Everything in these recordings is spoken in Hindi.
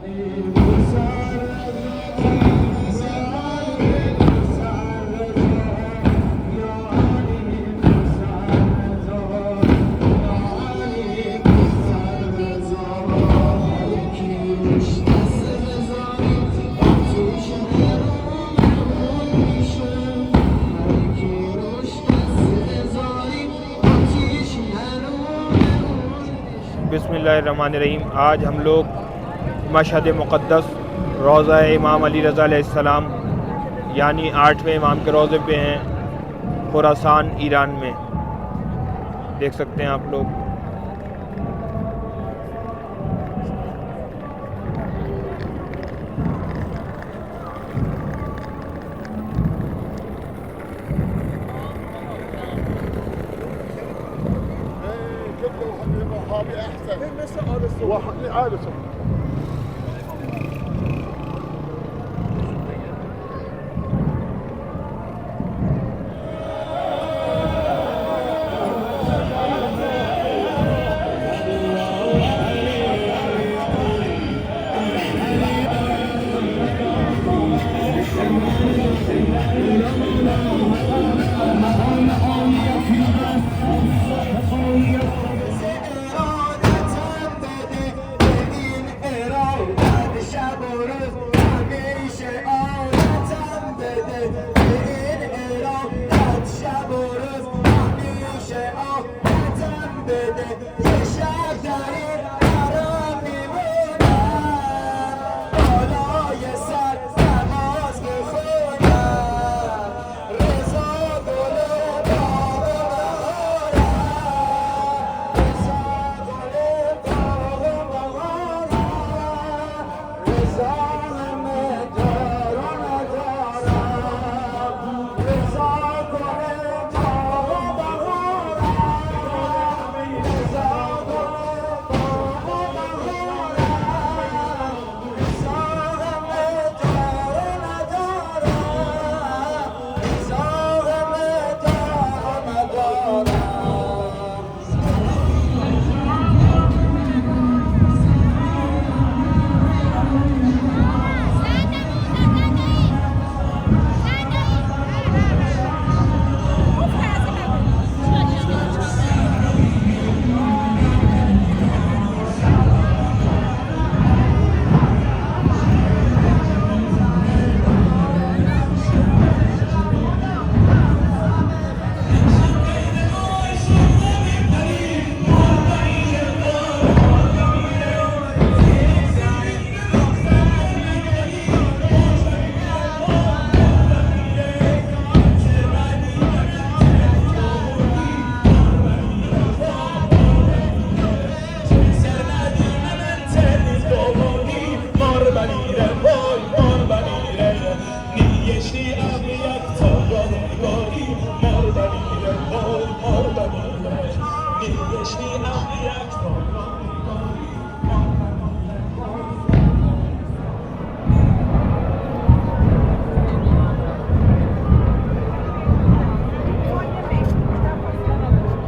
बिस्मिल्लाहिर्रहमानिर्रहीम। आज हम लोग मशहद मुक़द्दस रोज़ा इमाम अली रज़ा अलैहिस्सलाम यानी 8वें इमाम के रोज़े पे हैं, खुरासान ईरान में। देख सकते हैं आप लोग।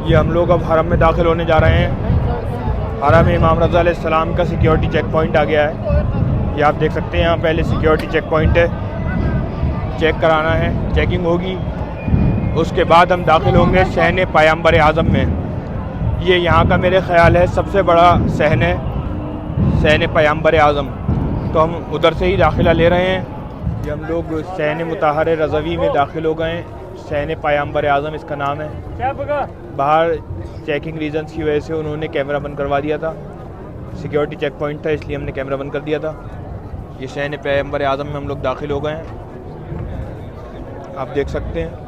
ये हम लोग अब हरम में दाखिल होने जा रहे हैं। हरम इमाम रज़ा अलैहिस्सलाम का सिक्योरिटी चेक पॉइंट आ गया है। ये आप देख सकते हैं, यहाँ पहले सिक्योरिटी चेक पॉइंट है, चेक कराना है, चेकिंग होगी। उसके बाद हम दाखिल होंगे सहन पैगंबर आज़म में। ये यहाँ का मेरे ख़्याल है सबसे बड़ा सहन है, सहन पैगंबर आज़म। तो हम उधर से ही दाखिला ले रहे हैं। ये हम लोग सहन मुताहर रज़वी में दाखिल हो गए। सहन पैगंबर आज़म इसका नाम है। बाहर चेकिंग रीजंस की वजह से उन्होंने कैमरा बंद करवा दिया था। सिक्योरिटी चेक पॉइंट था, इसलिए हमने कैमरा बंद कर दिया था। ये सहन पैगंबर आज़म में हम लोग दाखिल हो गए हैं, आप देख सकते हैं।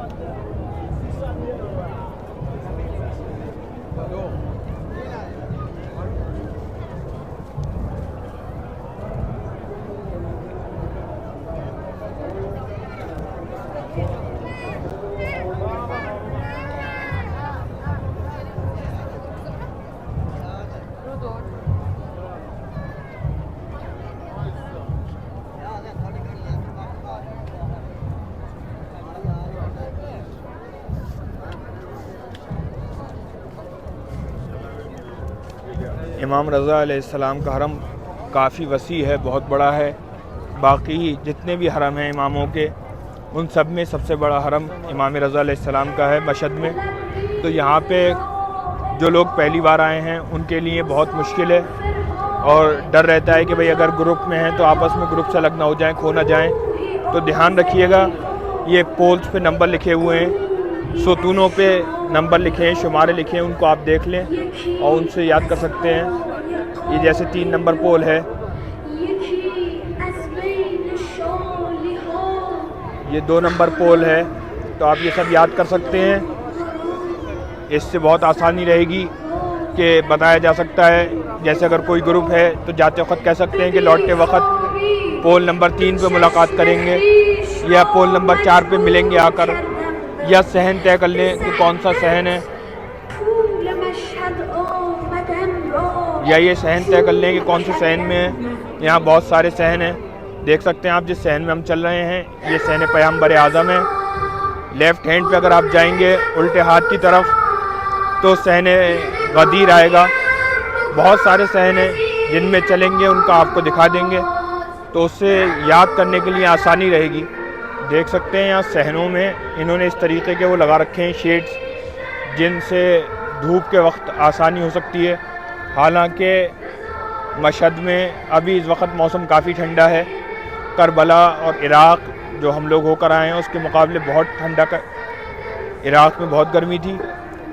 इमाम रज़ा अलैहिस्सलाम का हरम काफ़ी वसी है, बहुत बड़ा है। बाकी जितने भी हरम हैं इमामों के, उन सब में सबसे बड़ा हरम इमाम रज़ा अलैहिस्सलाम का है मशहद में। तो यहाँ पे जो लोग पहली बार आए हैं उनके लिए बहुत मुश्किल है और डर रहता है कि भाई अगर ग्रुप में हैं तो आपस में ग्रुप से अलग ना हो जाएं, खो ना जाएं। तो ध्यान रखिएगा, ये पोल्स पे नंबर लिखे हुए हैं, सतूनों पे नंबर लिखे हैं, शुमारे लिखे हैं, उनको आप देख लें और उनसे याद कर सकते हैं। ये जैसे 3 नंबर पोल है, ये 2 नंबर पोल है, तो आप ये सब याद कर सकते हैं। इससे बहुत आसानी रहेगी कि बताया जा सकता है। जैसे अगर कोई ग्रुप है तो जाते वक्त कह सकते हैं कि लौटते वक्त पोल नंबर 3 पे मुलाकात करेंगे या पोल नंबर 4 पे मिलेंगे आकर, या सहन तय कर लें कि कौन सा सहन है, या ये सहन तय कर लें कि कौन से सहन में है। यहाँ बहुत सारे सहन हैं, देख सकते हैं आप। जिस सहन में हम चल रहे हैं ये सहन पैगंबर आज़म है। लेफ़्ट हैंड पे अगर आप जाएंगे उल्टे हाथ की तरफ तो सहन गदीर आएगा। बहुत सारे सहन हैं जिनमें चलेंगे, उनका आपको दिखा देंगे, तो उससे याद करने के लिए आसानी रहेगी। देख सकते हैं यहाँ सहनों में इन्होंने इस तरीके के वो लगा रखे हैं शेड्स, जिनसे धूप के वक्त आसानी हो सकती है। हालांकि मशहद में अभी इस वक्त मौसम काफ़ी ठंडा है। करबला और इराक़ जो हम लोग होकर आए हैं उसके मुकाबले बहुत ठंडा का, इराक़ में बहुत गर्मी थी।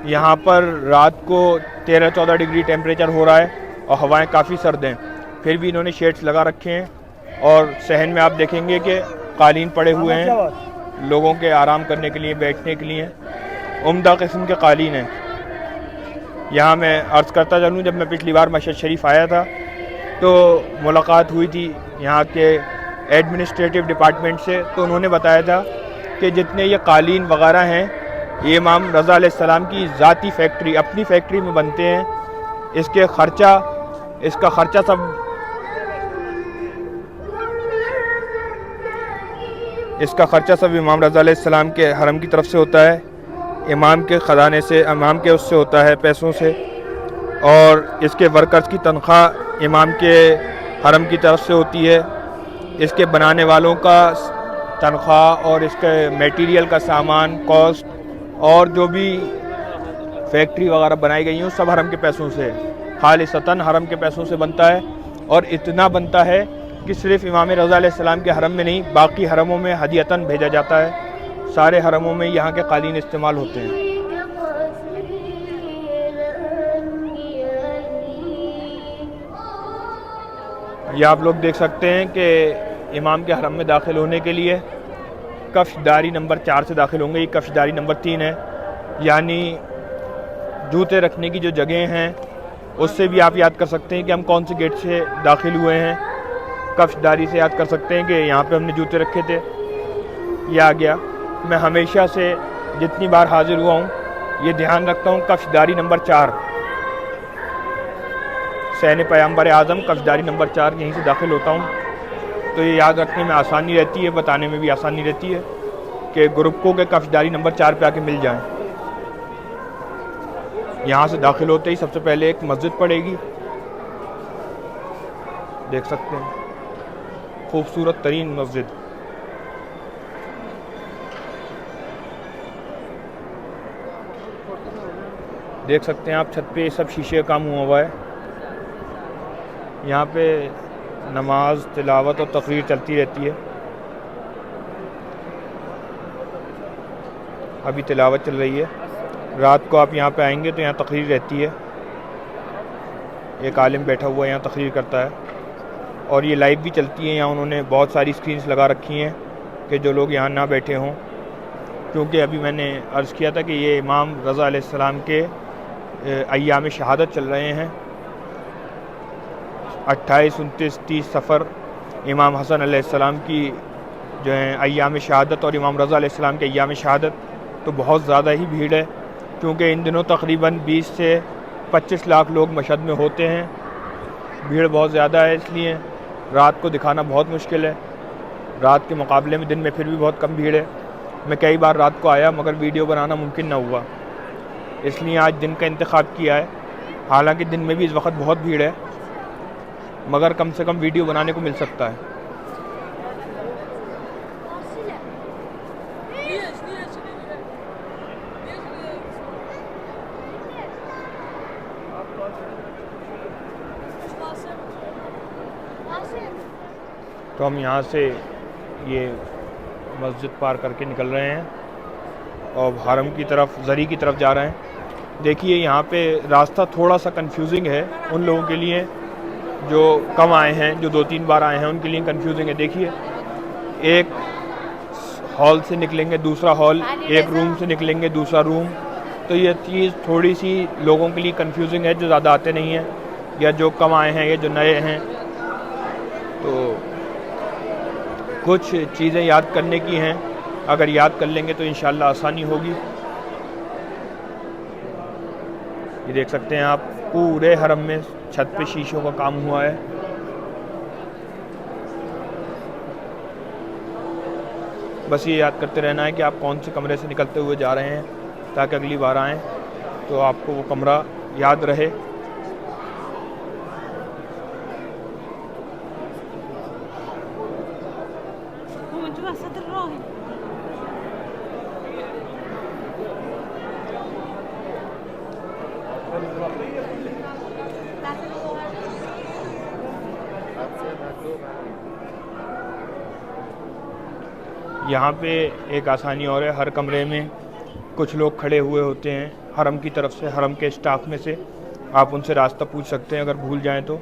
यहाँ पर रात को 13-14 डिग्री टेम्परेचर हो रहा है और हवाएं काफ़ी सर्द हैं, फिर भी इन्होंने शेड्स लगा रखे हैं। और सहन में आप देखेंगे कि कालीन पड़े हुए हैं लोगों के आराम करने के लिए, बैठने के लिए। उम्दा किस्म के कालीन हैं। यहाँ मैं अर्ज़ करता चलूँ, जब मैं पिछली बार मशहद शरीफ आया था तो मुलाकात हुई थी यहाँ के एडमिनिस्ट्रेटिव डिपार्टमेंट से, तो उन्होंने बताया था कि जितने ये कालीन वगैरह हैं ये इमाम रज़ा अलैहिस्सलाम की ज़ाती फैक्ट्री, अपनी फैक्ट्री में बनते हैं। इसका ख़र्चा सब इमाम रज़ा अलैहिस्सलाम के हरम की तरफ से होता है, इमाम के ख़जाने से, इमाम के उससे होता है, पैसों से। और इसके वर्कर्स की तनख्वाह इमाम के हरम की तरफ से होती है। इसके बनाने वालों का तनख्वाह और इसके मटेरियल का सामान, कॉस्ट और जो भी फैक्ट्री वगैरह बनाई गई हैं सब हरम के पैसों से, खालिसतन हरम के पैसों से बनता है। और इतना बनता है कि सिर्फ इमाम रज़ा अलैहिस्सलाम के हरम में नहीं, बाकी हरमों में हदियतन भेजा जाता है। सारे हरमों में यहाँ के कालीन इस्तेमाल होते हैं। ये आप लोग देख सकते हैं कि इमाम के हरम में दाखिल होने के लिए कफ्शदारी नंबर 4 से दाखिल होंगे। ये कफ्शदारी नंबर 3 है, यानी जूते रखने की जो जगह हैं उससे भी आप याद कर सकते हैं कि हम कौन से गेट से दाखिल हुए हैं। कफ्शदारी से याद कर सकते हैं कि यहाँ पे हमने जूते रखे थे, ये आ गया। मैं हमेशा से जितनी बार हाजिर हुआ हूँ ये ध्यान रखता हूँ, कफ्शदारी नंबर 4 सहन पैगंबर आज़म, कफ्शदारी नंबर 4 यहीं से दाखिल होता हूँ। तो ये याद रखने में आसानी रहती है, बताने में भी आसानी रहती है कि ग्रुप के कफ्शदारी नंबर 4 पे आके मिल जाएं। यहाँ से दाखिल होते ही सबसे पहले एक मस्जिद पड़ेगी, देख सकते हैं, खूबसूरत तरीन मस्जिद। देख सकते हैं आप, छत पे सब शीशे का काम हुआ है। यहाँ पे नमाज, तिलावत और तकरीर चलती रहती है। अभी तिलावत चल रही है। रात को आप यहाँ पे आएंगे तो यहाँ तकरीर रहती है, एक आलिम बैठा हुआ यहाँ तकरीर करता है। और ये लाइव भी चलती है। यहाँ उन्होंने बहुत सारी स्क्रीन्स लगा रखी हैं कि जो लोग यहाँ ना बैठे हों, क्योंकि अभी मैंने अर्ज़ किया था कि ये इमाम रज़ा अलैहिस्सलाम के अय्याम शहादत चल रहे हैं। 28, 29, 30 सफ़र इमाम हसन अलैहिस्सलाम की जो हैं अय्याम शहादत और इमाम रज़ा अलैहिस्सलाम के अय्याम शहादत, तो बहुत ज़्यादा ही भीड़ है, क्योंकि इन दिनों तकरीबन 20 से 25 लाख लोग मशहद में होते हैं। भीड़ बहुत ज़्यादा है, इसलिए रात को दिखाना बहुत मुश्किल है। रात के मुकाबले में दिन में फिर भी बहुत कम भीड़ है। मैं कई बार रात को आया मगर वीडियो बनाना मुमकिन ना हुआ, इसलिए आज दिन का इंतखाब किया है। हालांकि दिन में भी इस वक्त बहुत भीड़ है। मगर कम से कम वीडियो बनाने को मिल सकता है। तो हम यहाँ से ये मस्जिद पार करके निकल रहे हैं और हरम की तरफ, ज़री की तरफ जा रहे हैं। देखिए यहाँ पे रास्ता थोड़ा सा कंफ्यूजिंग है उन लोगों के लिए जो कम आए हैं, जो 2-3 बार आए हैं, उनके लिए कंफ्यूजिंग है। देखिए एक हॉल से निकलेंगे दूसरा हॉल, एक रूम से निकलेंगे दूसरा रूम, तो ये चीज़ थोड़ी सी लोगों के लिए कंफ्यूजिंग है जो ज़्यादा आते नहीं हैं या जो कम आए हैं या जो नए हैं। तो कुछ चीज़ें याद करने की हैं, अगर याद कर लेंगे तो इंशाल्लाह आसानी होगी। ये देख सकते हैं आप, पूरे हरम में छत पे शीशों का काम हुआ है। बस ये याद करते रहना है कि आप कौन से कमरे से निकलते हुए जा रहे हैं, ताकि अगली बार आएँ तो आपको वो कमरा याद रहे। यहाँ पे एक आसानी और है, हर कमरे में कुछ लोग खड़े हुए होते हैं हरम की तरफ से, हरम के स्टाफ में से। आप उनसे रास्ता पूछ सकते हैं, अगर भूल जाएं तो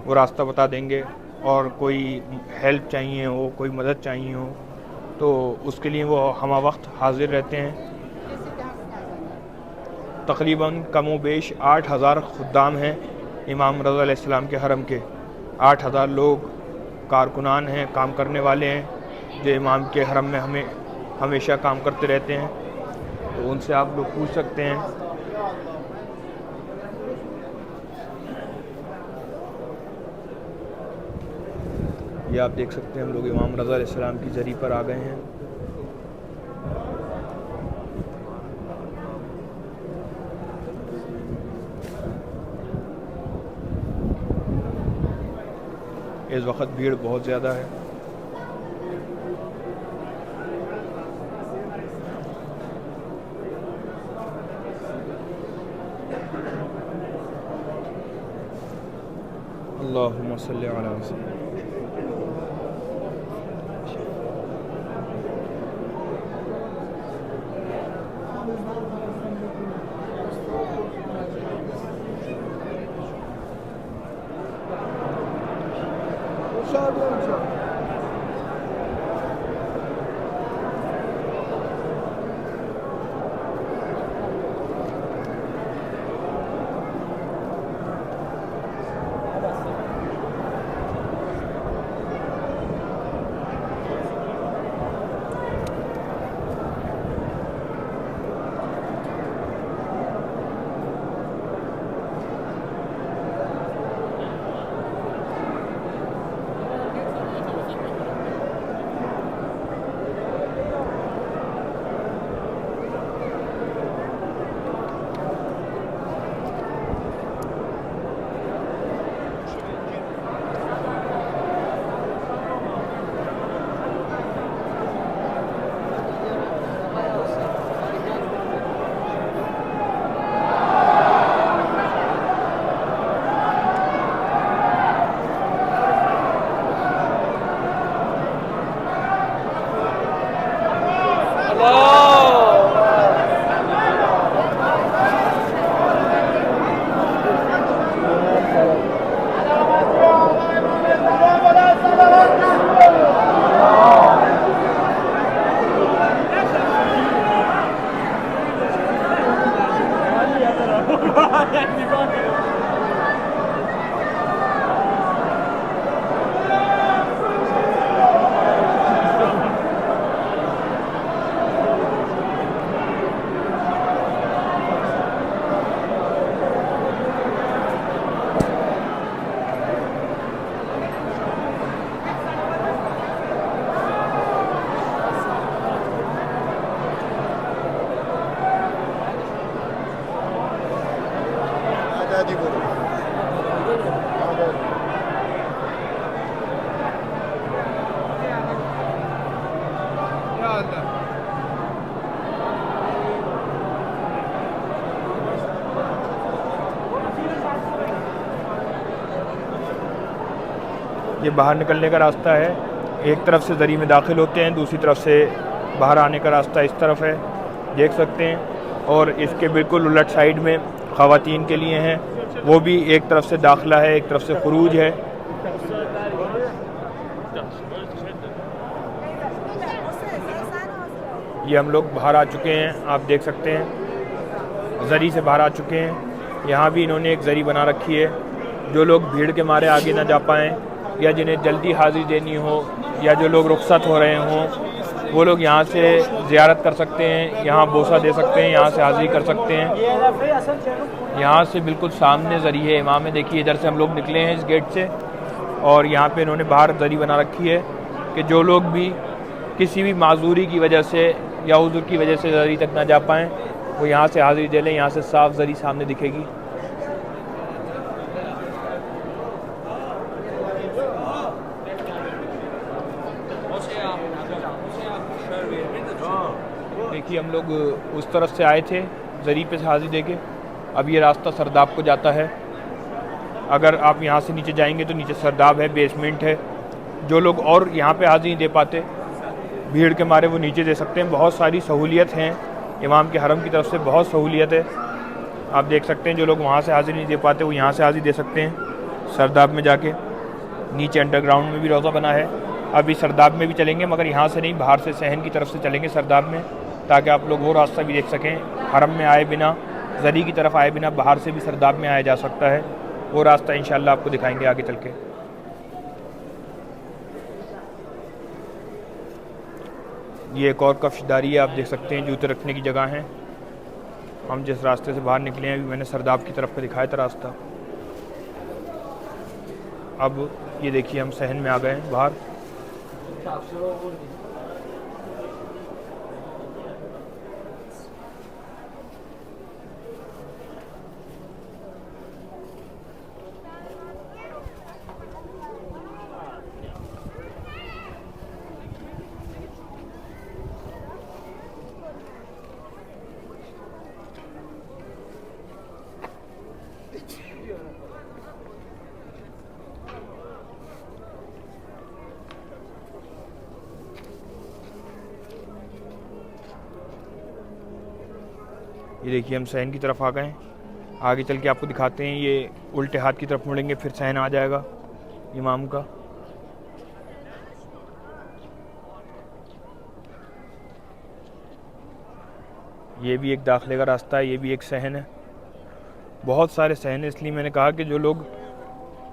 वो रास्ता बता देंगे। और कोई हेल्प चाहिए हो, कोई मदद चाहिए हो, तो उसके लिए वो हमा वक्त हाजिर रहते हैं। तकरीबन कमो बेश 8000 खुद्दाम हैं इमाम रज़ा अलैहिस्सलाम के हरम के। 8000 लोग कारकुनान हैं, काम करने वाले हैं, जो इमाम के हरम में हमेशा काम करते रहते हैं। तो उनसे आप लोग पूछ सकते हैं। ये आप देख सकते हैं, हम लोग इमाम रज़ा अलैहिस्सलाम की ज़री पर आ गए हैं। इस वक्त भीड़ बहुत ज़्यादा है। अल्लाहुम्मा सल्ली अला सय्यिदना। ये बाहर निकलने का रास्ता है। एक तरफ से ज़री में दाखिल होते हैं, दूसरी तरफ से बाहर आने का रास्ता इस तरफ है, देख सकते हैं। और इसके बिल्कुल उलट साइड में ख़वातीन के लिए हैं, वो भी एक तरफ से दाखिला है, एक तरफ से खुरूज है। ये हम लोग बाहर आ चुके हैं, आप देख सकते हैं, ज़री से बाहर आ चुके हैं। यहाँ भी इन्होंने एक ज़री बना रखी है, जो लोग भीड़ के मारे आगे ना जा पाएँ या जिन्हें जल्दी हाज़िरी देनी हो या जो लोग रुखसत हो रहे हों, वो लोग यहाँ से ज़ियारत कर सकते हैं, यहाँ बोसा दे सकते हैं, यहाँ से हाज़िरी कर सकते हैं। यहाँ से बिल्कुल सामने ज़री है इमाम, देखिए इधर से हम लोग निकले हैं इस गेट से, और यहाँ पे इन्होंने बाहर ज़री बना रखी है कि जो लोग भी किसी भी माजूरी की वजह से या उज़्र की वजह से ज़री तक ना जा पाएँ, वो यहाँ से हाज़िरी दे लें। यहाँ से साफ ज़री सामने दिखेगी। देखिए हम लोग उस तरफ से आए थे ज़री पे से हाज़िरी दे के, अब ये रास्ता सरदाब को जाता है। अगर आप यहाँ से नीचे जाएंगे तो नीचे सरदाब है, बेसमेंट है। जो लोग और यहाँ पे हाज़िरी दे पाते भीड़ के मारे, वो नीचे दे सकते हैं। बहुत सारी सहूलियत हैं इमाम के हरम की तरफ से, बहुत सहूलियत है। आप देख सकते हैं जो लोग वहाँ से हाज़िरी नहीं दे पाते वो यहाँ से हाज़िरी दे सकते हैं सरदाब में जाके। नीचे अंडरग्राउंड में भी रोज़ा बना है। अभी सरदाब में भी चलेंगे, मगर यहाँ से नहीं, बाहर से सहन की तरफ से चलेंगे सरदाब में, ताकि आप लोग वो रास्ता भी देख सकें। हरम में आए बिना, ज़री की तरफ आए बिना बाहर से भी सरदाब में आया जा सकता है। वो रास्ता इंशाअल्लाह आपको दिखाएंगे आगे चल के। ये एक और कफ्शदारी है, आप देख सकते हैं, जूते रखने की जगह है। हम जिस रास्ते से बाहर निकले हैं, अभी मैंने सरदाब की तरफ का दिखाया था रास्ता। अब ये देखिए हम सहन में आ गए हैं बाहर। ये देखिए हम सहन की तरफ आ गए। आगे चल के आपको दिखाते हैं। ये उल्टे हाथ की तरफ मुड़ेंगे फिर सहन आ जाएगा इमाम का। ये भी एक दाखिले का रास्ता है, ये भी एक सहन है। बहुत सारे सहन है, इसलिए मैंने कहा कि जो लोग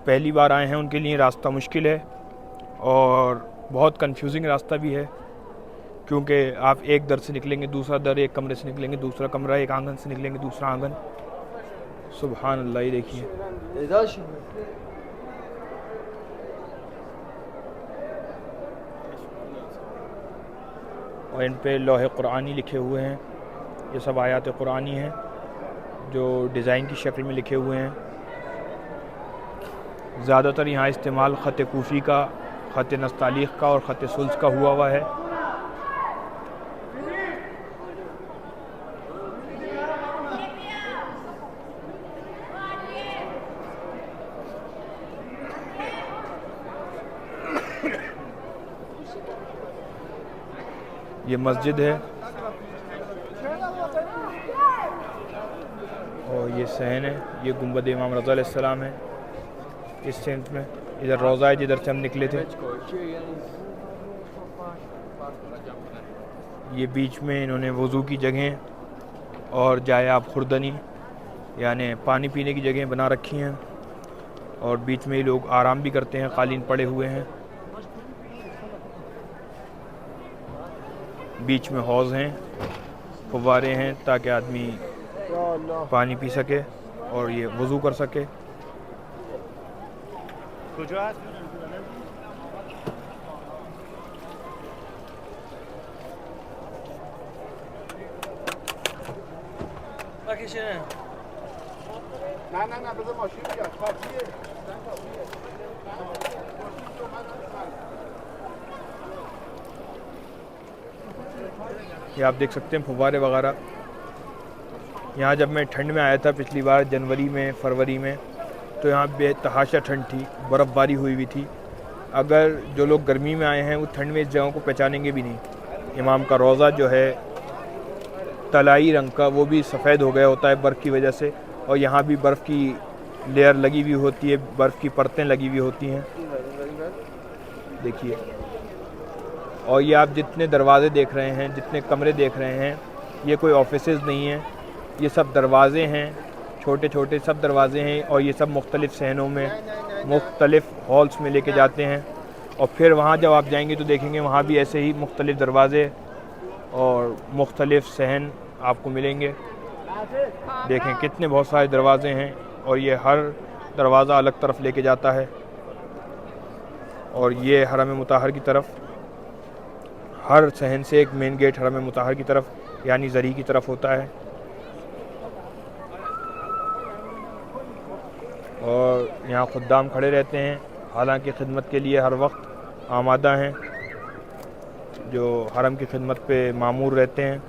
पहली बार आए हैं उनके लिए रास्ता मुश्किल है और बहुत कंफ्यूजिंग रास्ता भी है, क्योंकि आप एक दर से निकलेंगे दूसरा दर, एक कमरे से निकलेंगे दूसरा कमरा, एक आंगन से निकलेंगे दूसरा आंगन। सुभान अल्लाह। ये देखिए और इन पे लौहे कुरानी लिखे हुए हैं। ये सब आयात कुरानी हैं जो डिज़ाइन की शक्ल में लिखे हुए हैं। ज़्यादातर यहाँ इस्तेमाल ख़त कूफ़ी का, ख़त नस्तालीख का और ख़त सुल्स का हुआ है। ये मस्जिद है और ये सहन है। ये गुंबद इमाम रज़ा अलैहिस्सलाम है इस सेंट में। इधर रोज़ा है जिधर से हम निकले थे। ये बीच में इन्होंने वज़ू की जगह और जायाब खुर्दनी यानी पानी पीने की जगह बना रखी हैं, और बीच में ही लोग आराम भी करते हैं, कालीन पड़े हुए हैं। बीच में हौज़ हैं, फव्वारे हैं ताकि आदमी पानी पी सके और ये वज़ू कर सके। ये आप देख सकते हैं फव्वारे वगैरह। यहाँ जब मैं ठंड में आया था पिछली बार जनवरी में फरवरी में, तो यहाँ बेतहाशा ठंड थी, बर्फ़बारी हुई थी। अगर जो लोग गर्मी में आए हैं वो ठंड में इस जगह को पहचानेंगे भी नहीं। इमाम का रोज़ा जो है तलाई रंग का, वो भी सफ़ेद हो गया होता है बर्फ़ की वजह से, और यहाँ भी बर्फ़ की लेयर लगी हुई होती है, बर्फ़ की परतें लगी हुई होती हैं, देखिए। और ये आप जितने दरवाज़े देख रहे हैं, जितने कमरे देख रहे हैं, ये कोई ऑफिसेज़ नहीं हैं, ये सब दरवाज़े हैं, छोटे छोटे सब दरवाज़े हैं, और ये सब मुख्तलिफ़ सहनों में, मुख्तलिफ़ हॉल्स में लेके जाते हैं। और फिर वहाँ जब आप जाएंगे तो देखेंगे वहाँ भी ऐसे ही मुख्तलिफ़ दरवाज़े और मुख्तलिफ़ सहन आपको मिलेंगे। देखें कितने बहुत सारे दरवाज़े हैं, और ये हर दरवाज़ा अलग तरफ लेके जाता है। और ये हरम मुताहर की तरफ, हर सहन से एक मेन गेट हरम मुताहर की तरफ यानी ज़री की तरफ होता है। और यहाँ खुद्दाम खड़े रहते हैं, हालांकि खिदमत के लिए हर वक्त आमादा हैं, जो हरम की खिदमत पे मामूर रहते हैं।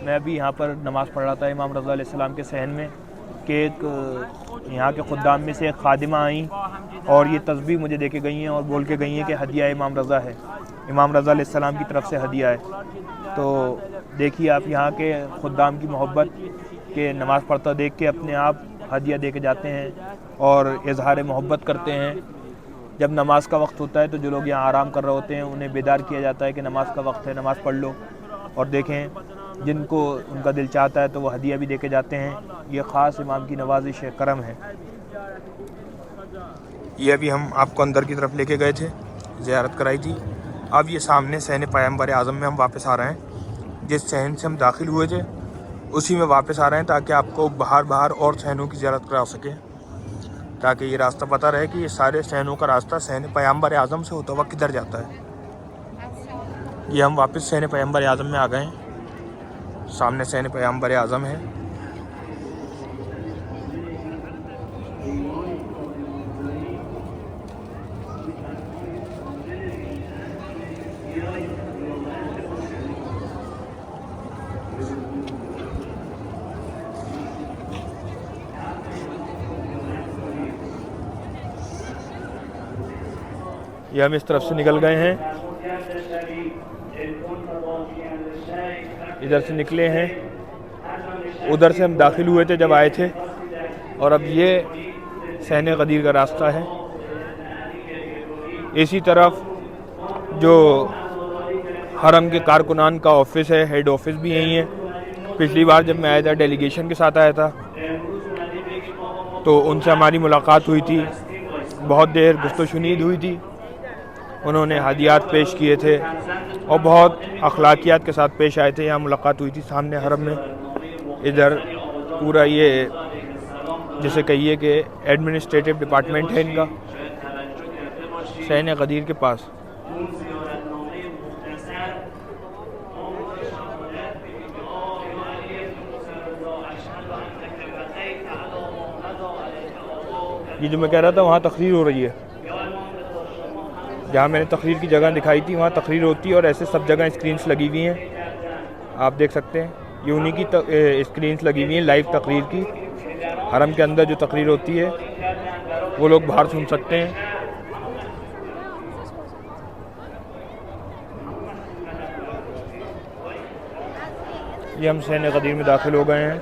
मैं अभी यहाँ पर नमाज़ पढ़ रहा था इमाम रज़ा अलैहिस्सलाम के सहन में कि एक यहाँ के खुद्दाम में से एक खादिमा आई और ये तस्बीह मुझे दे के गई हैं और बोल के गई हैं कि हदिया इमाम रज़ा है, इमाम रज़ा अलैहिस्सलाम की तरफ से हदिया है। तो देखिए आप यहाँ के खुद्दाम की मोहब्बत के नमाज़ पढ़ता देख के अपने आप हदिया दे के जाते हैं और इजहार मोहब्बत करते हैं। जब नमाज का वक्त होता है तो जो लोग यहाँ आराम कर रहे होते हैं उन्हें बेदार किया जाता है कि नमाज का वक्त है, नमाज़ पढ़ लो। और देखें जिनको उनका दिल चाहता है तो वो हदिया भी दे के जाते हैं। ये ख़ास इमाम की नवाजिश करम है। ये अभी हम आपको अंदर की तरफ लेके गए थे, ज़ियारत कराई थी। अब ये सामने सहन पैगंबर आज़म में हम वापस आ रहे हैं। जिस सहन से हम दाखिल हुए थे उसी में वापस आ रहे हैं ताकि आपको बाहर और सहनों की ज़ियारत करा सके, ताकि ये रास्ता पता रहे कि ये सारे सहनों का रास्ता सहन पैगंबर आज़म से होता हुआ किधर जाता है। ये हम वापस सहन पैगंबर आज़म में आ गए हैं। सामने सहन पैगंबर आज़म है। ये हम इस तरफ से निकल गए हैं, इधर से निकले हैं, उधर से हम दाखिल हुए थे जब आए थे। और अब ये सहन गदीर का रास्ता है। इसी तरफ जो हरम के कारकुनान का ऑफिस है, हेड ऑफिस भी यहीं है। पिछली बार जब मैं आया था डेलीगेशन के साथ आया था तो उनसे हमारी मुलाकात हुई थी, बहुत देर गुफ्तगू हुई थी। उन्होंने हदियात पेश किए थे और बहुत अखलाकियात के साथ पेश आए थे। यहाँ मुलाकात हुई थी सामने हरम में। इधर पूरा ये जिसे कहिए कि एडमिनिस्ट्रेटिव डिपार्टमेंट है इनका, सहन गदीर के पास। ये जो मैं कह रहा था वहाँ तकरीर हो रही है, जहाँ मैंने तकरीर की जगह दिखाई थी वहाँ तकरीर होती है। और ऐसे सब जगह स्क्रीन्स लगी हुई हैं, आप देख सकते हैं। ये उन्हीं की स्क्रीन्स लगी हुई हैं लाइव तकरीर की। हरम के अंदर जो तकरीर होती है वो लोग बाहर सुन सकते हैं। ये हम सहन गदीर में दाखिल हो गए हैं।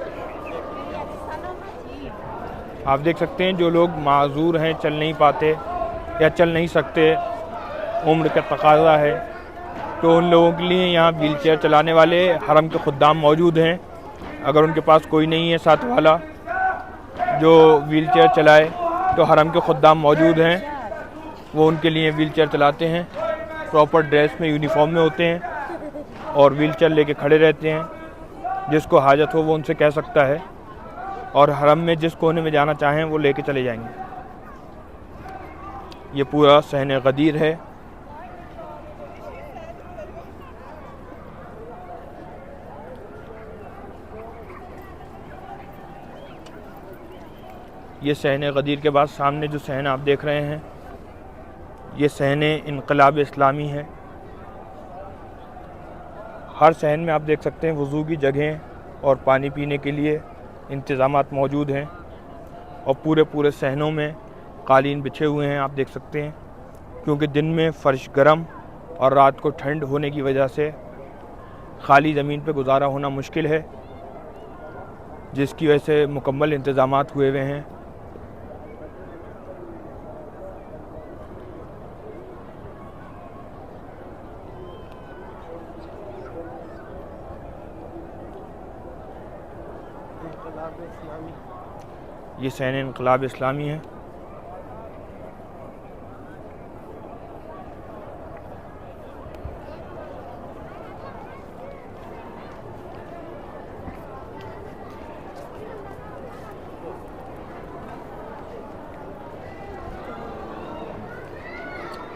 आप देख सकते हैं जो लोग माजूर हैं, चल नहीं पाते या चल नहीं सकते, उम्र का तकाजा है, तो उन लोगों के लिए यहाँ व्हील चेयर चलाने वाले हरम के खुद्दाम मौजूद हैं। अगर उनके पास कोई नहीं है साथ वाला जो व्हील चेयर चलाए तो हरम के खुद्दाम मौजूद हैं। वो उनके लिए व्हील चेयर चलाते हैं, प्रॉपर ड्रेस में, यूनिफॉर्म में होते हैं और व्हील चेयर लेके खड़े रहते हैं। जिसको हाजत हो वो उनसे कह सकता है और हरम में जिस कोने में जाना चाहें वो लेके चले जाएंगे। ये पूरा सहन गदीर है। ये सहन गदीर के बाद सामने जो सहन आप देख रहे हैं, ये सहन इनकलाब इस्लामी है। हर सहन में आप देख सकते हैं वज़ू की जगहें और पानी पीने के लिए इंतज़ामात मौजूद हैं और पूरे सहनों में कालीन बिछे हुए हैं, आप देख सकते हैं। क्योंकि दिन में फ़र्श गर्म और रात को ठंड होने की वजह से खाली ज़मीन पर गुजारा होना मुश्किल है, जिसकी वजह से मुकम्मल इंतज़ामात हुए हुए हैं। ये सहन इनकलाब इस्लामी है।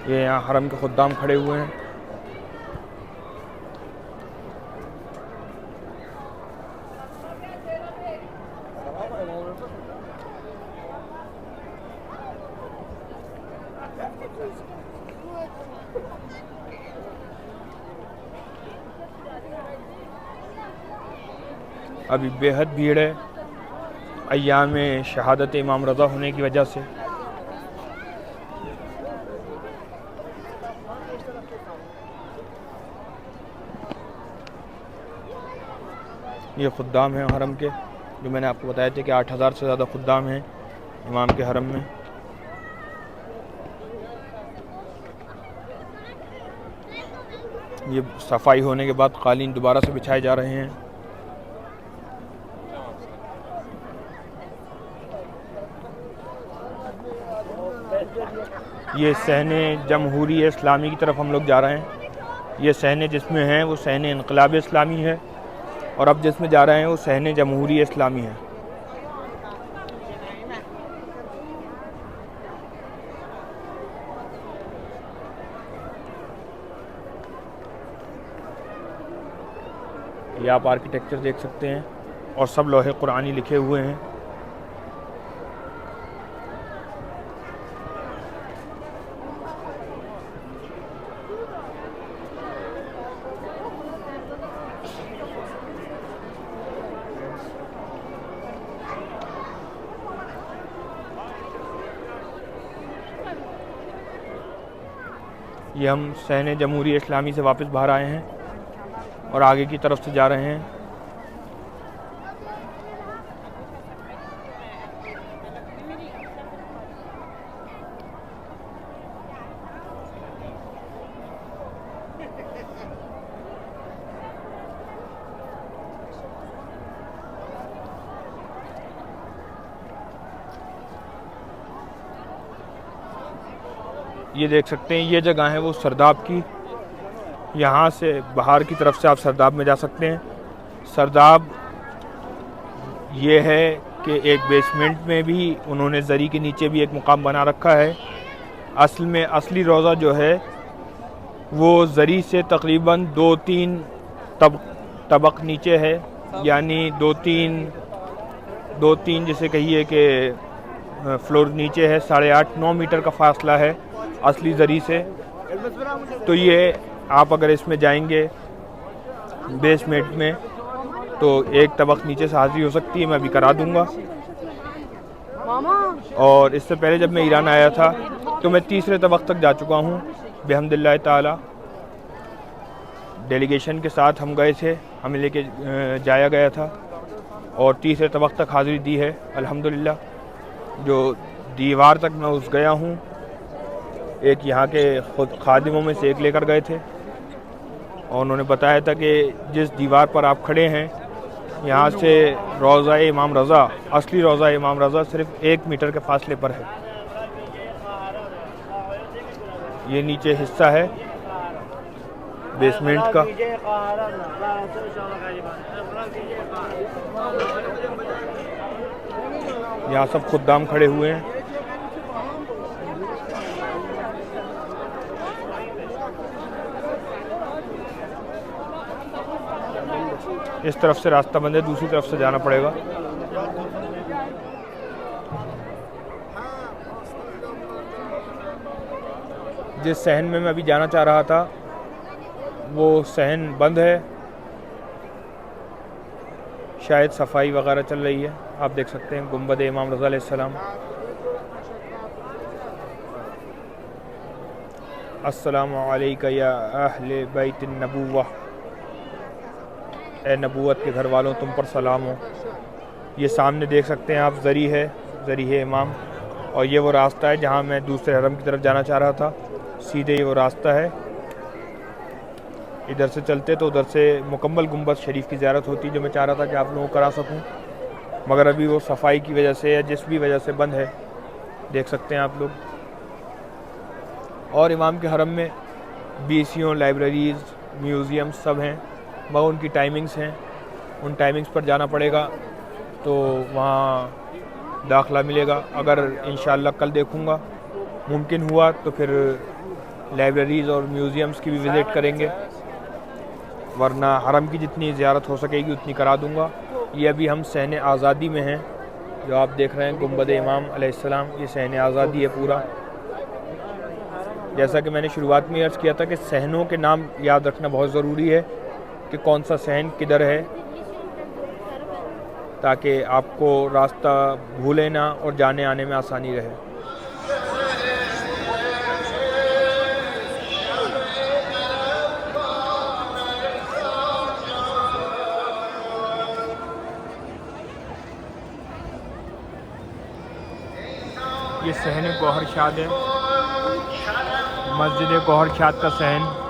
ये यहाँ हरम के खुद्दाम खड़े हुए हैं। अभी बेहद भीड़ है अय्याम शहादत इमाम रज़ा होने की वजह से। ये खुद्दाम हैं हरम के, जो मैंने आपको बताया था कि 8000 से ज़्यादा खुद्दाम हैं इमाम के हरम में। ये सफाई होने के बाद कालीन दोबारा से बिछाए जा रहे हैं। ये सहने जमहूरी इस्लामी की तरफ हम लोग जा रहे हैं। ये सहने जिसमें हैं वो सहने इनकलाब इस्लामी है और अब जिसमें जा रहे हैं वो सहने जमहूरी इस्लामी है। ये आप आर्किटेक्चर देख सकते हैं और सब लोहे कुरानी लिखे हुए हैं। ये हम सहने जमहूरी इस्लामी से वापस बाहर आए हैं और आगे की तरफ से जा रहे हैं। ये देख सकते हैं, ये जगह है वो सरदाब की। यहाँ से बाहर की तरफ से आप सरदाब में जा सकते हैं। सरदाब ये है कि एक बेसमेंट में भी उन्होंने ज़री के नीचे भी एक मुकाम बना रखा है। असल में असली रोज़ा जो है वो ज़री से तकरीबन 2-3 तबक नीचे है, यानी 2-3 जैसे कहिए कि फ्लोर नीचे है। 8.5-9 मीटर का फासला है असली ज़री से। तो ये आप अगर इसमें जाएंगे बेसमेंट में तो एक तबक नीचे से हाज़िरी हो सकती है, मैं अभी करा दूंगा। और इससे पहले जब मैं ईरान आया था तो मैं 3रे तबक तक जा चुका हूँ बिहम्दिल्लाह ताला। डेलीगेशन के साथ हम गए थे, हमें लेके जाया गया था और 3रे तबक तक हाज़िरी दी है अल्हम्दुलिल्लाह। जो दीवार तक मैं उस गया हूँ, एक यहाँ के खुद खादिमों में से एक लेकर गए थे और उन्होंने बताया था कि जिस दीवार पर आप खड़े हैं यहाँ से रोज़ा इमाम रज़ा, असली रोज़ा इमाम रज़ा सिर्फ 1 मीटर के फासले पर है। ये नीचे हिस्सा है बेसमेंट का। यहाँ सब खुद्दाम खड़े हुए हैं। इस तरफ से रास्ता बंद है, दूसरी तरफ से जाना पड़ेगा। जिस सहन में मैं अभी जाना चाह रहा था वो सहन बंद है, शायद सफाई वगैरह चल रही है। आप देख सकते हैं गुंबद इमाम रज़ा अलैहिस्सलाम। अस्सलामु अलैका या अहले बैत नबुव्वा, ए नबूवत के घर वालों तुम पर सलाम हो। ये सामने देख सकते हैं आप ज़री है इमाम, और ये वो रास्ता है जहाँ मैं दूसरे हरम की तरफ जाना चाह रहा था। सीधे ये वो रास्ता है, इधर से चलते तो उधर से मुकम्मल गुंबद शरीफ की ज़ियारत होती, जो मैं चाह रहा था कि आप लोगों को करा सकूं, मगर अभी वो सफाई की वजह से या जिस भी वजह से बंद है। देख सकते हैं आप लोग। और इमाम के हरम में बीसियों, लाइब्रेरीज़, म्यूज़ियम सब हैं, मगर उनकी टाइमिंग्स हैं, उन टाइमिंग्स पर जाना पड़ेगा तो वहाँ दाखिला मिलेगा। अगर इंशाअल्लाह कल देखूँगा, मुमकिन हुआ तो फिर लाइब्रेरीज़ और म्यूज़ियम्स की भी विज़िट करेंगे, वरना हरम की जितनी ज़ियारत हो सकेगी उतनी करा दूँगा। ये अभी हम सहन आज़ादी में हैं, जो आप देख रहे हैं गुंबद इमाम अलैहिस्सलाम, ये सहन आज़ादी है पूरा। जैसा कि मैंने शुरुआत में अर्ज़ किया था कि सहनों के नाम याद रखना बहुत ज़रूरी है कि कौन सा सहन किधर है, ताकि आपको रास्ता भूले ना और जाने आने में आसानी रहे। ये सहन गौहर शाद है, मस्जिद गौहर शाद का सहन।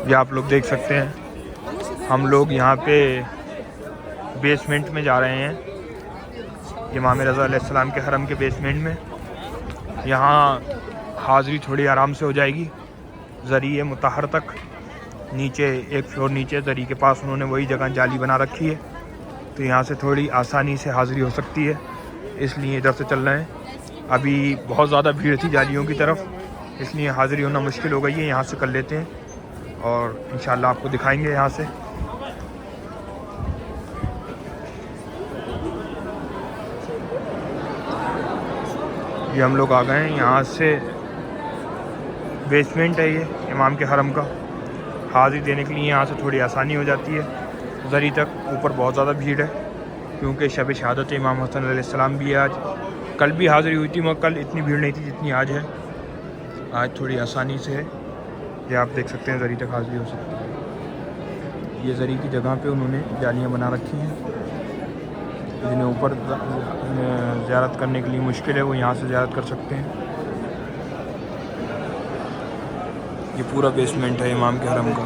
ये आप लोग देख सकते हैं, हम लोग यहाँ पे बेसमेंट में जा रहे हैं, इमाम रज़ा अलैहिस्सलाम के हरम के बेसमेंट में। यहाँ हाज़री थोड़ी आराम से हो जाएगी ज़रिए मुतहर तक। नीचे एक फ्लोर नीचे ज़री के पास उन्होंने वही जगह जाली बना रखी है, तो यहाँ से थोड़ी आसानी से हाज़री हो सकती है, इसलिए इधर से चल रहे हैं। अभी बहुत ज़्यादा भीड़ थी जालियों की तरफ, इसलिए हाज़री होना मुश्किल हो गई है। यहाँ से कर लेते हैं और इंशाअल्लाह आपको दिखाएंगे यहाँ से। ये हम लोग आ गए हैं, यहाँ से बेसमेंट है ये इमाम के हरम का। हाज़िरी देने के लिए यहाँ से थोड़ी आसानी हो जाती है। ज़री तक ऊपर बहुत ज़्यादा भीड़ है क्योंकि शब शहादत इमाम हसन अलैहिस्सलाम भी है आज। कल भी हाज़िरी हुई थी मगर कल इतनी भीड़ नहीं थी जितनी आज है। आज थोड़ी आसानी से है, ये आप देख सकते हैं ज़री तक हाज़िरी हो सकती है। ये ज़री की जगह पे उन्होंने जालियाँ बना रखी हैं, जिन्हें ऊपर ज़ियारत करने के लिए मुश्किल है वो यहाँ से ज़ियारत कर सकते हैं। ये पूरा बेसमेंट है इमाम के हरम का।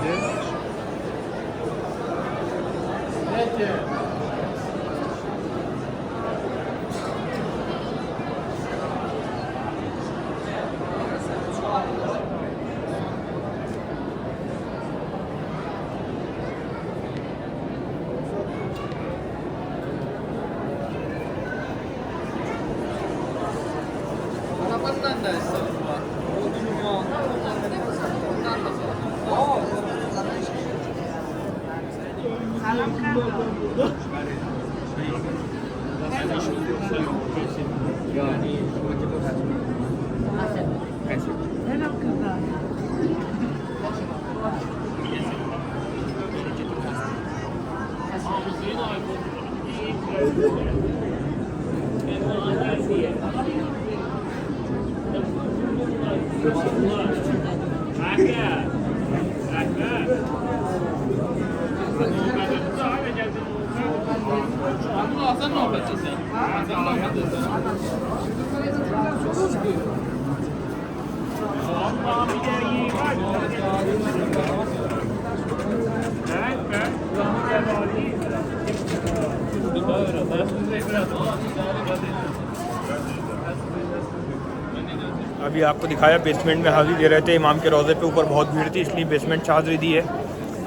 अभी आपको दिखाया बेसमेंट में हाज़िरी दे रहे थे इमाम के रोज़े पे। ऊपर बहुत भीड़ थी इसलिए बेसमेंट से हाज़िरी दी है।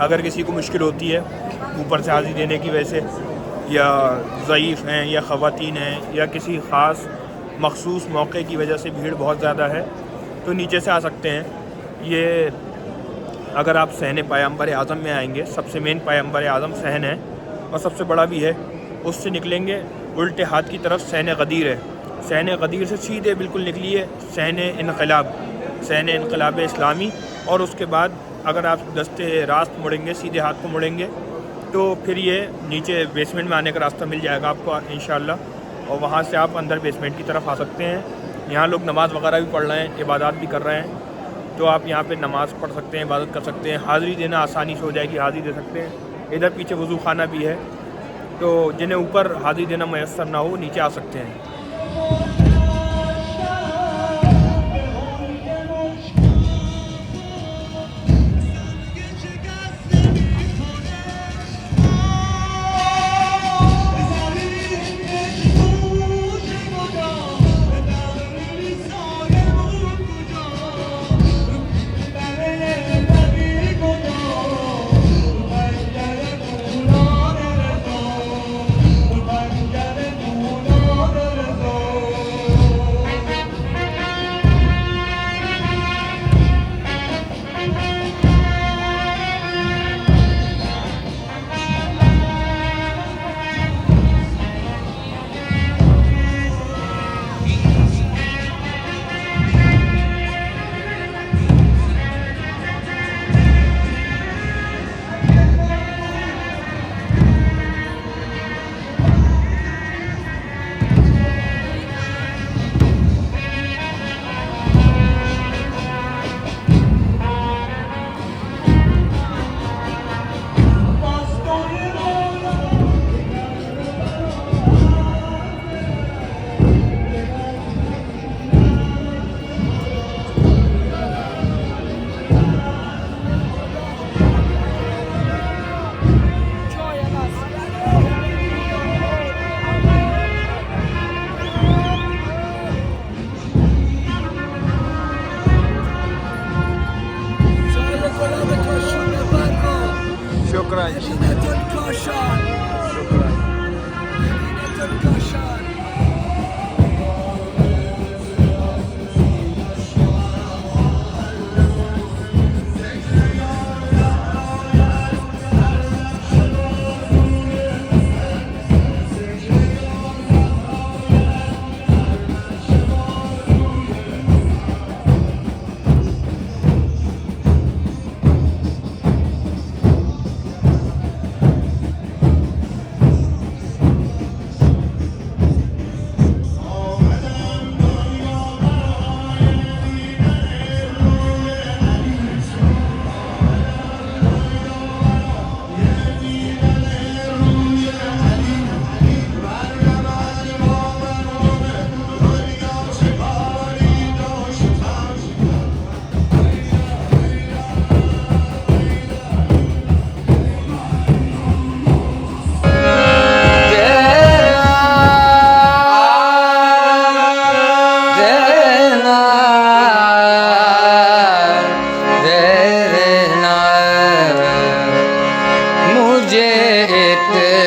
अगर किसी को मुश्किल होती है ऊपर से हाज़िरी देने की वजह से, या ज़ईफ़ हैं या ख़वातीन हैं या किसी ख़ास मख़सूस मौके की वजह से भीड़ बहुत ज़्यादा है, तो नीचे से आ सकते हैं। ये अगर आप सहन पैगम्बर आज़म में आएंगे, सबसे मेन पैगम्बर आज़म सहन है और सबसे बड़ा भी है, उससे निकलेंगे उल्टे हाथ की तरफ सहन गदीर है। सहन गदीर से सीधे बिल्कुल निकलिए सहन इनक़लाब इस्लामी, और उसके बाद अगर आप दस्ते रास्त मुड़ेंगे, सीधे हाथ को मुड़ेंगे, तो फिर ये नीचे बेसमेंट में आने का रास्ता मिल जाएगा आपको इंशाअल्लाह, और वहाँ से आप अंदर बेसमेंट की तरफ आ सकते हैं। यहाँ लोग नमाज़ वगैरह भी पढ़ रहे हैं, इबादत भी कर रहे हैं, तो आप यहाँ पे नमाज़ पढ़ सकते हैं, इबादत कर सकते हैं। हाज़िरी देना आसानी से हो जाएगी, हाज़िरी दे सकते हैं। इधर पीछे वज़ू खाना भी है, तो जिन्हें ऊपर हाज़िरी देना मैसर ना हो नीचे आ सकते हैं।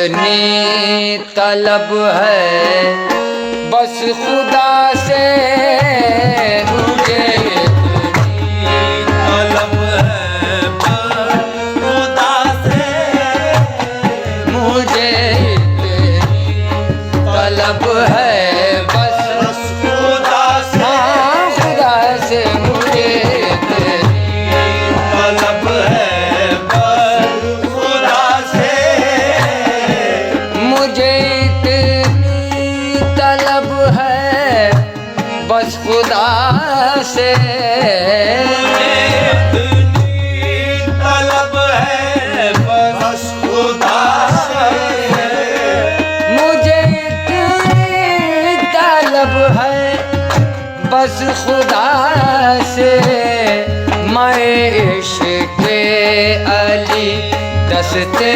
इतनी तलब है बस खुदा से, मुझे इतनी तलब है बस खुदा से, मुझे इतनी तलब है बस खुदा से, हाँ खुदा से मुझे इतनी तलब है बस खुदा से, मुझे इतनी तलब है बस खुदा से, इतनी तलब है बस खुदा से, मुझे इतनी तलब है बस खुदा से, मैं इश्क़ अली दस्ते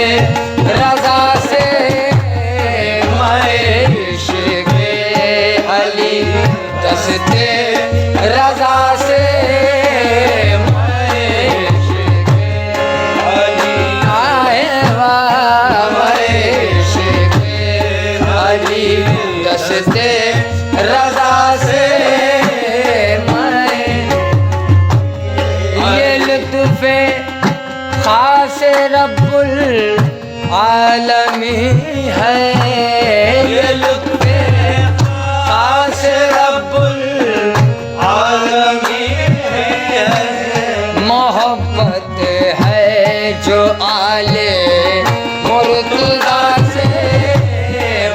रज़ा से, मैं इश्क़ अली दस्ते रज़ा से, मैं इश्क़ अली आए वाह, मैं इश्क़ अली दस्ते रज़ा से, ये लुत्फ़े ख़ास रब्बुल आलमी है, ये लुत्फ़े ख़ास रब्बुल आलमी है, मोहब्बत है जो आले मुर्तज़ा से,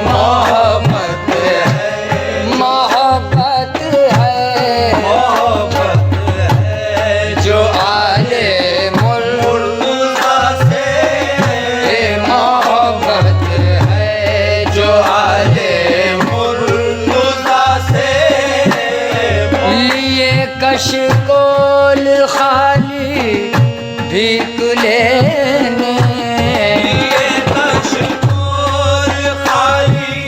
मोहब्बत है, मोहब्बत है, मोहब्बत है जो आले मुर्तज़ा से, मोहब्बत है जो आले मुर्तज़ा से, लिए कशकोल खाली भीख लेने, लिए कशकोल खाली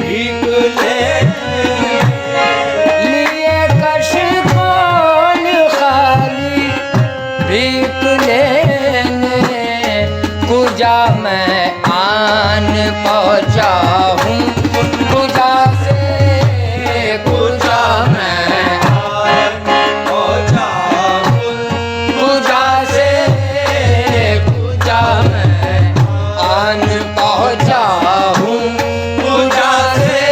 भीख लेने, लिए कशकोल खाली भीख लेने, कुजा मैं आन पहुँचा हूँ कुजा से, कुजा मैं आन पहुँचा हूँ कुजा से, कुजा मैं आन पहुँचा हूँ कुजा से,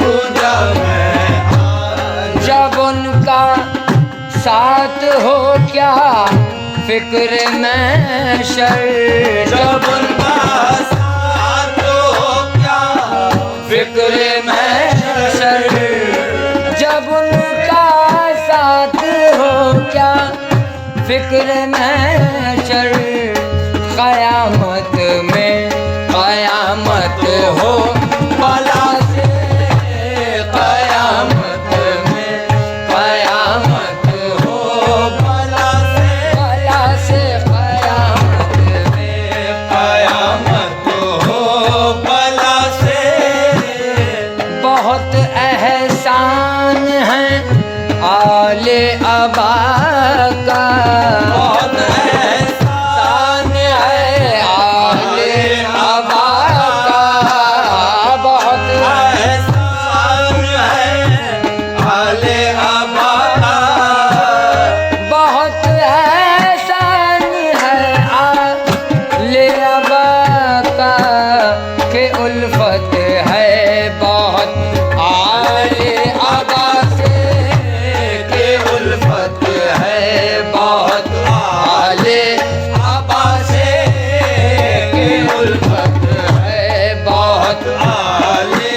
कुजा मैं आन, जब उनका साथ हो क्या फिक्र में शर, जब उनका साथ हो क्या फिक्र में शर, जब उनका साथ हो क्या फिक्र में शर, क़यामत में क़यामत हो भला से, क़यामत में क़यामत हो भला से, भला से क़यामत में क़यामत हो भला से, बहुत एहसान है आले अबा का, बहुत एहसान है आले अबा का, बहुत एहसान है आले अबा का, बहुत एहसान है आले अबा का, के उल्फत है बहुत आले अबा से, के उल्फत है बहुत आले अबा से, के उल्फत है बहुत आले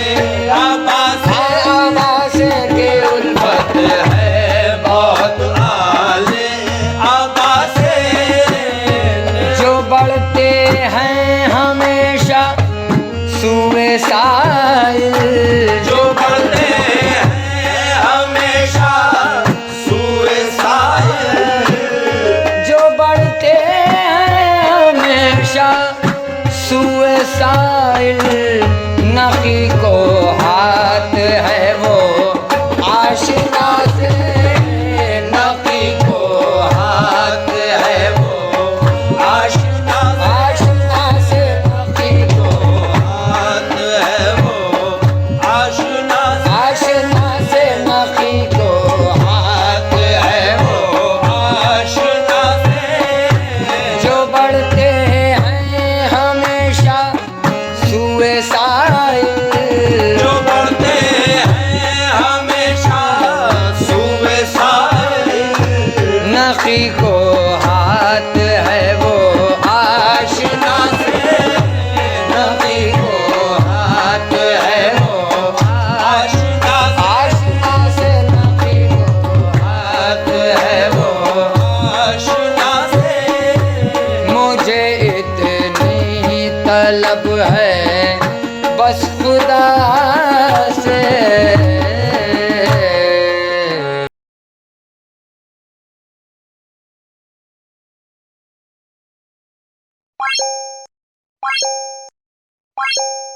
अबा से, अबा से के उल्फत है बहुत आले अबा से, जो बढ़ते हैं हमेशा सुए साइल, जो बढ़ते हैं हमेशा सुए साइल, जो बढ़ते हैं हमेशा सुए साइल, नकी को हाथ है वो आशिना से, नकी को हाथ है वो आशिना, आशिना से नकी सुए साइल, जो बढ़ते हैं हमेशा सुबह नखी को हाथ है वो आशिना से, नखी को हाथ है वो आशिना से, नखी को हाथ है वो आशिना से। मुझे इतनी तलब है बस खुदा से।